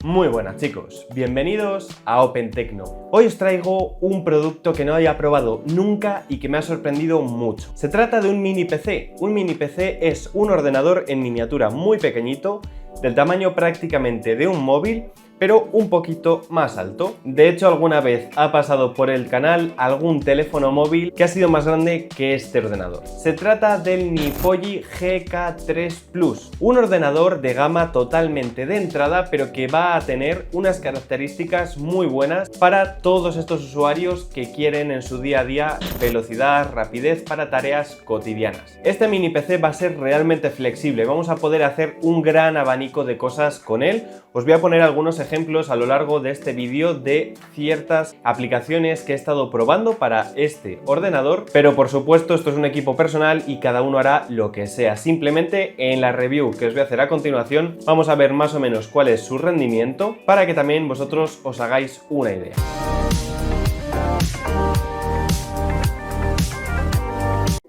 Muy buenas chicos, bienvenidos a Open Tecno. Hoy os traigo un producto que no había probado nunca y que me ha sorprendido mucho. Se trata de un mini PC. Un mini PC es un ordenador en miniatura muy pequeñito, del tamaño prácticamente de un móvil, pero un poquito más alto. De hecho, alguna vez ha pasado por el canal algún teléfono móvil que ha sido más grande que este ordenador. Se trata del Nipoyi GK3 Plus, un ordenador de gama totalmente de entrada, pero que va a tener unas características muy buenas para todos estos usuarios que quieren en su día a día velocidad, rapidez para tareas cotidianas. Este mini PC va a ser realmente flexible, vamos a poder hacer un gran abanico de cosas con él. Os voy a poner algunos ejemplos a lo largo de este vídeo de ciertas aplicaciones que he estado probando para este ordenador, pero por supuesto esto es un equipo personal y cada uno hará lo que sea. Simplemente en la review que os voy a hacer a continuación vamos a ver más o menos cuál es su rendimiento para que también vosotros os hagáis una idea.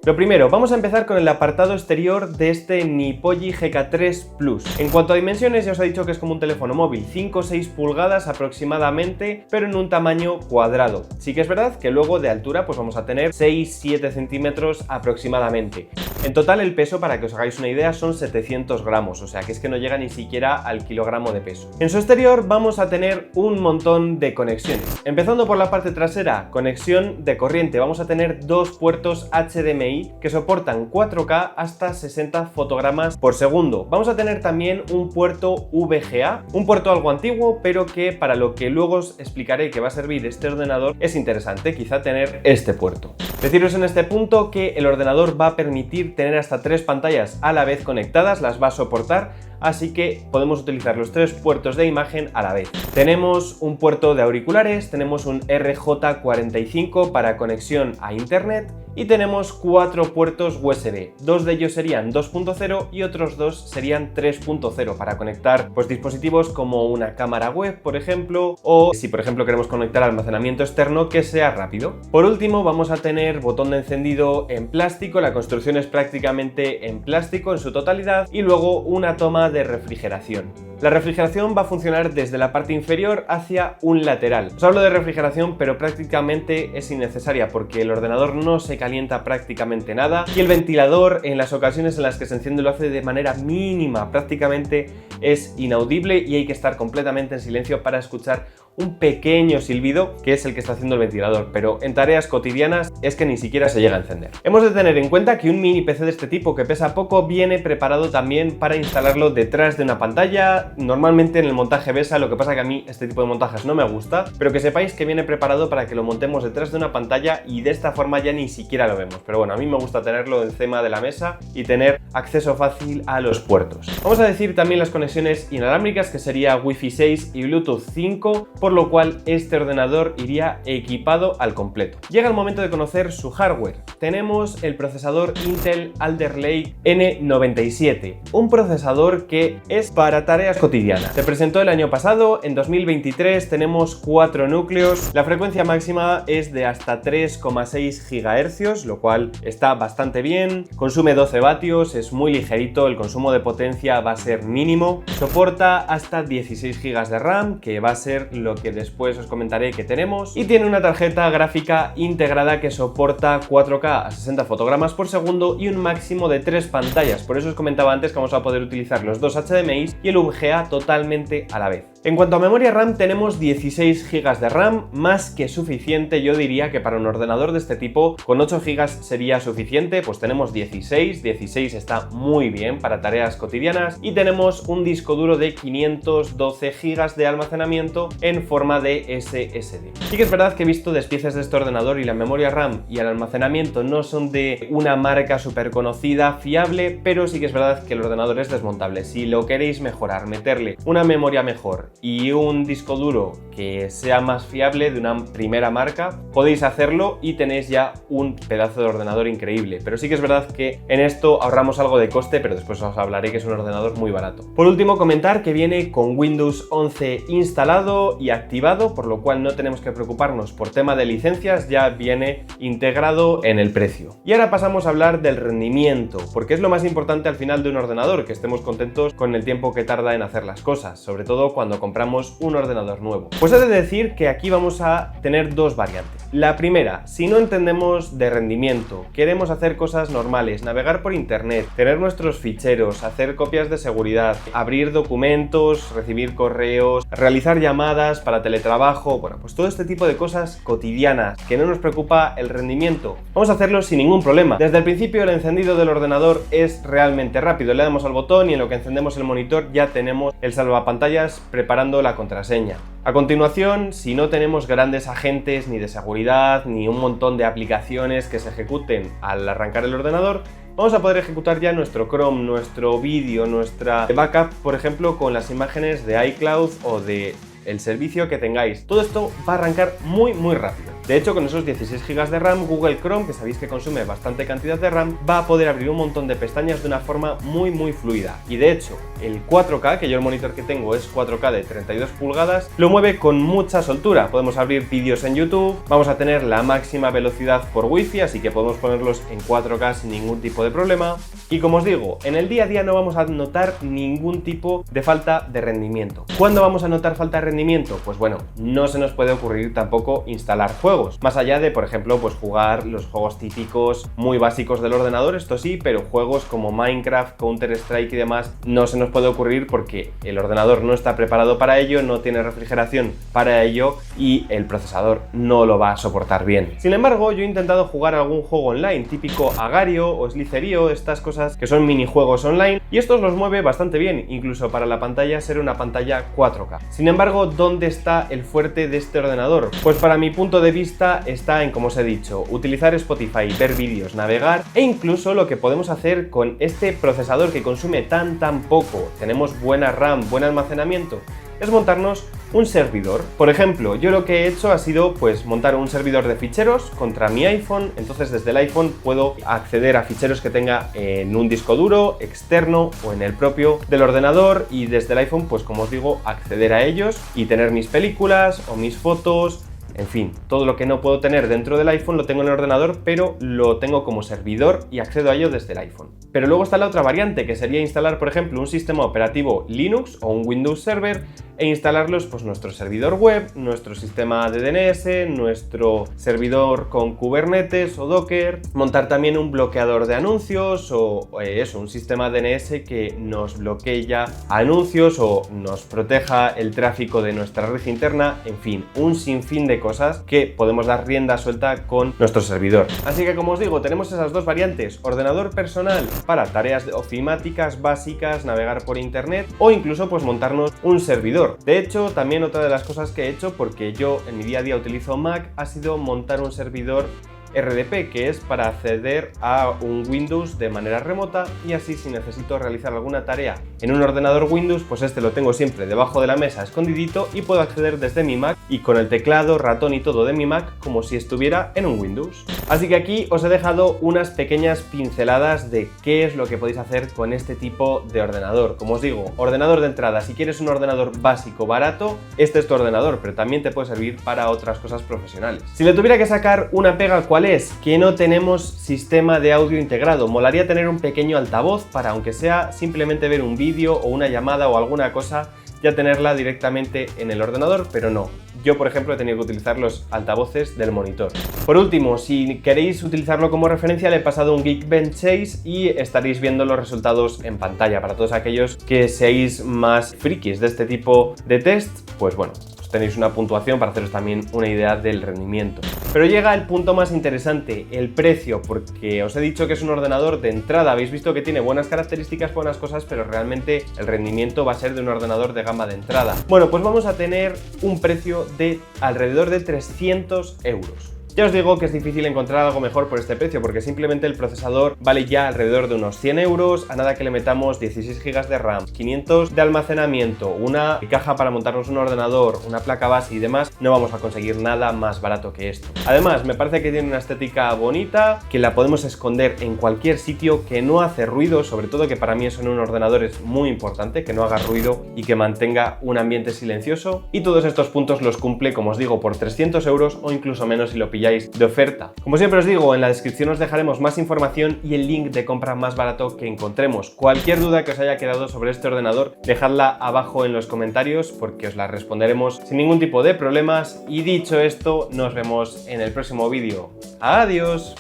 Lo primero, vamos a empezar con el apartado exterior de este Nipoyi GK3 Plus. En cuanto a dimensiones, ya os he dicho que es como un teléfono móvil, 5 o 6 pulgadas aproximadamente, pero en un tamaño cuadrado. Sí que es verdad que luego de altura pues vamos a tener 6-7 centímetros aproximadamente. En total el peso, para que os hagáis una idea, son 700 gramos, o sea que es que no llega ni siquiera al kilogramo de peso. En su exterior vamos a tener un montón de conexiones. Empezando por la parte trasera, conexión de corriente. Vamos a tener dos puertos HDMI que soportan 4K hasta 60 fotogramas por segundo. Vamos a tener también un puerto VGA, un puerto algo antiguo, pero que para lo que luego os explicaré que va a servir este ordenador es interesante quizá tener este puerto. Deciros en este punto que el ordenador va a permitir tener hasta 3 pantallas a la vez conectadas, las va a soportar, así que podemos utilizar los 3 puertos de imagen a la vez. Tenemos un puerto de auriculares, tenemos un RJ45 para conexión a internet y tenemos 4 puertos USB. 2 de ellos serían 2.0 y otros 2 serían 3.0 para conectar pues, dispositivos como una cámara web, por ejemplo, o si por ejemplo queremos conectar almacenamiento externo que sea rápido. Por último, vamos a tener botón de encendido en plástico, la construcción es prácticamente en plástico en su totalidad, y luego una toma de refrigeración. La refrigeración va a funcionar desde la parte inferior hacia un lateral. Os hablo de refrigeración, pero prácticamente es innecesaria porque el ordenador no se calienta prácticamente nada y el ventilador en las ocasiones en las que se enciende lo hace de manera mínima, prácticamente es inaudible y hay que estar completamente en silencio para escuchar un pequeño silbido que es el que está haciendo el ventilador, pero en tareas cotidianas es que ni siquiera se llega a encender. Hemos de tener en cuenta que un mini PC de este tipo que pesa poco viene preparado también para instalarlo detrás de una pantalla, normalmente en el montaje BESA, lo que pasa que a mí este tipo de montajes no me gusta, pero que sepáis que viene preparado para que lo montemos detrás de una pantalla y de esta forma ya ni siquiera lo vemos, pero bueno, a mí me gusta tenerlo encima de la mesa y tener acceso fácil a los puertos. Vamos a decir también las conexiones inalámbricas, que sería Wi-Fi 6 y Bluetooth 5, por lo cual este ordenador iría equipado al completo. Llega el momento de conocer su hardware. Tenemos el procesador Intel Alder Lake N97, un procesador que es para tareas cotidianas. Se presentó el año pasado, en 2023 tenemos 4 núcleos, la frecuencia máxima es de hasta 3,6 GHz, lo cual está bastante bien, consume 12 vatios, es muy ligerito, el consumo de potencia va a ser mínimo, soporta hasta 16 GB de RAM, que va a ser lo que después os comentaré que tenemos, y tiene una tarjeta gráfica integrada que soporta 4K a 60 fotogramas por segundo y un máximo de 3 pantallas. Por eso os comentaba antes que vamos a poder utilizar los dos HDMI y el VGA totalmente a la vez. En cuanto a memoria RAM, tenemos 16 GB de RAM, más que suficiente. Yo diría que para un ordenador de este tipo con 8 GB sería suficiente, pues tenemos 16 está muy bien para tareas cotidianas, y tenemos un disco duro de 512 GB de almacenamiento en forma de SSD. Sí que es verdad que he visto despiezas de este ordenador y la memoria RAM y el almacenamiento no son de una marca súper conocida, fiable, pero sí que es verdad que el ordenador es desmontable. Si lo queréis mejorar, meterle una memoria mejor y un disco duro que sea más fiable de una primera marca, podéis hacerlo y tenéis ya un pedazo de ordenador increíble. Pero sí que es verdad que en esto ahorramos algo de coste, pero después os hablaré que es un ordenador muy barato. Por último, comentar que viene con Windows 11 instalado y activado, por lo cual no tenemos que preocuparnos por tema de licencias, ya viene integrado en el precio. Y ahora pasamos a hablar del rendimiento, porque es lo más importante al final de un ordenador, que estemos contentos con el tiempo que tarda en hacer las cosas, sobre todo cuando compramos un ordenador nuevo. Pues he de decir que aquí vamos a tener dos variantes. La primera, si no entendemos de rendimiento, queremos hacer cosas normales, navegar por internet, tener nuestros ficheros, hacer copias de seguridad, abrir documentos, recibir correos, realizar llamadas para teletrabajo, bueno, pues todo este tipo de cosas cotidianas que no nos preocupa el rendimiento, vamos a hacerlo sin ningún problema. Desde el principio el encendido del ordenador es realmente rápido, le damos al botón y en lo que encendemos el monitor ya tenemos el salvapantallas preparando la contraseña. A continuación, si no tenemos grandes agentes ni de seguridad ni un montón de aplicaciones que se ejecuten al arrancar el ordenador, vamos a poder ejecutar ya nuestro Chrome, nuestro vídeo, nuestra backup, por ejemplo, con las imágenes de iCloud o de el servicio que tengáis. Todo esto va a arrancar muy rápido. De hecho, con esos 16 GB de RAM, Google Chrome, que sabéis que consume bastante cantidad de RAM, va a poder abrir un montón de pestañas de una forma muy fluida. Y de hecho, el 4K, que yo el monitor que tengo es 4K de 32 pulgadas, lo mueve con mucha soltura. Podemos abrir vídeos en YouTube, vamos a tener la máxima velocidad por Wi-Fi, así que podemos ponerlos en 4K sin ningún tipo de problema. Y como os digo, en el día a día no vamos a notar ningún tipo de falta de rendimiento. ¿Cuándo vamos a notar falta de rendimiento? Pues bueno, no se nos puede ocurrir tampoco instalar juegos. Más allá de, por ejemplo, pues jugar los juegos típicos muy básicos del ordenador, esto sí, pero juegos como Minecraft, Counter-Strike y demás no se nos puede ocurrir porque el ordenador no está preparado para ello, no tiene refrigeración para ello y el procesador no lo va a soportar bien. Sin embargo, yo he intentado jugar algún juego online, típico Agario o Slicerio, estas cosas que son minijuegos online, y estos los mueve bastante bien, incluso para la pantalla ser una pantalla 4K. Sin embargo, ¿dónde está el fuerte de este ordenador? Pues para mi punto de vista está en, como os he dicho, utilizar Spotify, ver vídeos, navegar e incluso lo que podemos hacer con este procesador que consume tan poco, tenemos buena RAM, buen almacenamiento, es montarnos un servidor. Por ejemplo, yo lo que he hecho ha sido pues montar un servidor de ficheros contra mi iPhone, entonces desde el iPhone puedo acceder a ficheros que tenga en un disco duro, externo o en el propio del ordenador y desde el iPhone pues como os digo acceder a ellos y tener mis películas o mis fotos. En fin, todo lo que no puedo tener dentro del iPhone lo tengo en el ordenador, pero lo tengo como servidor y accedo a ello desde el iPhone. Pero luego está la otra variante, que sería instalar, por ejemplo, un sistema operativo Linux o un Windows Server e instalarlos, pues nuestro servidor web, nuestro sistema de DNS, nuestro servidor con Kubernetes o Docker, montar también un bloqueador de anuncios o un sistema DNS que nos bloquee ya anuncios o nos proteja el tráfico de nuestra red interna, en fin, un sinfín de cosas que podemos dar rienda suelta con nuestro servidor. Así que como os digo, tenemos esas dos variantes, ordenador personal para tareas ofimáticas básicas, navegar por internet o incluso pues montarnos un servidor. De hecho, también otra de las cosas que he hecho, porque yo en mi día a día utilizo Mac, ha sido montar un servidor RDP, que es para acceder a un Windows de manera remota y así si necesito realizar alguna tarea en un ordenador Windows, pues este lo tengo siempre debajo de la mesa escondidito y puedo acceder desde mi Mac y con el teclado, ratón y todo de mi Mac como si estuviera en un Windows. Así que aquí os he dejado unas pequeñas pinceladas de qué es lo que podéis hacer con este tipo de ordenador. Como os digo, ordenador de entrada, si quieres un ordenador básico barato, este es tu ordenador, pero también te puede servir para otras cosas profesionales. Si le tuviera que sacar una pega, ¿cuál es? Que no tenemos sistema de audio integrado. Molaría tener un pequeño altavoz para, aunque sea simplemente ver un vídeo o una llamada o alguna cosa, ya tenerla directamente en el ordenador, pero no. Yo, por ejemplo, he tenido que utilizar los altavoces del monitor. Por último, si queréis utilizarlo como referencia, le he pasado un Geekbench 6 y estaréis viendo los resultados en pantalla. Para todos aquellos que seáis más frikis de este tipo de test, pues bueno, tenéis una puntuación para haceros también una idea del rendimiento. Pero llega el punto más interesante, el precio, porque os he dicho que es un ordenador de entrada, habéis visto que tiene buenas características, buenas cosas, pero realmente el rendimiento va a ser de un ordenador de gama de entrada. Bueno, pues vamos a tener un precio de alrededor de 300 euros. Ya os digo que es difícil encontrar algo mejor por este precio, porque simplemente el procesador vale ya alrededor de unos 100 euros, a nada que le metamos 16 GB de RAM, 500 de almacenamiento, una caja para montarnos un ordenador, una placa base y demás, no vamos a conseguir nada más barato que esto. Además, me parece que tiene una estética bonita, que la podemos esconder en cualquier sitio, que no hace ruido, sobre todo que para mí eso en un ordenador es muy importante, que no haga ruido y que mantenga un ambiente silencioso, y todos estos puntos los cumple, como os digo, por 300 euros o incluso menos si lo pilláis pilláis de oferta. Como siempre os digo, en la descripción os dejaremos más información y el link de compra más barato que encontremos. Cualquier duda que os haya quedado sobre este ordenador, dejadla abajo en los comentarios porque os la responderemos sin ningún tipo de problemas. Y dicho esto, nos vemos en el próximo vídeo. ¡Adiós!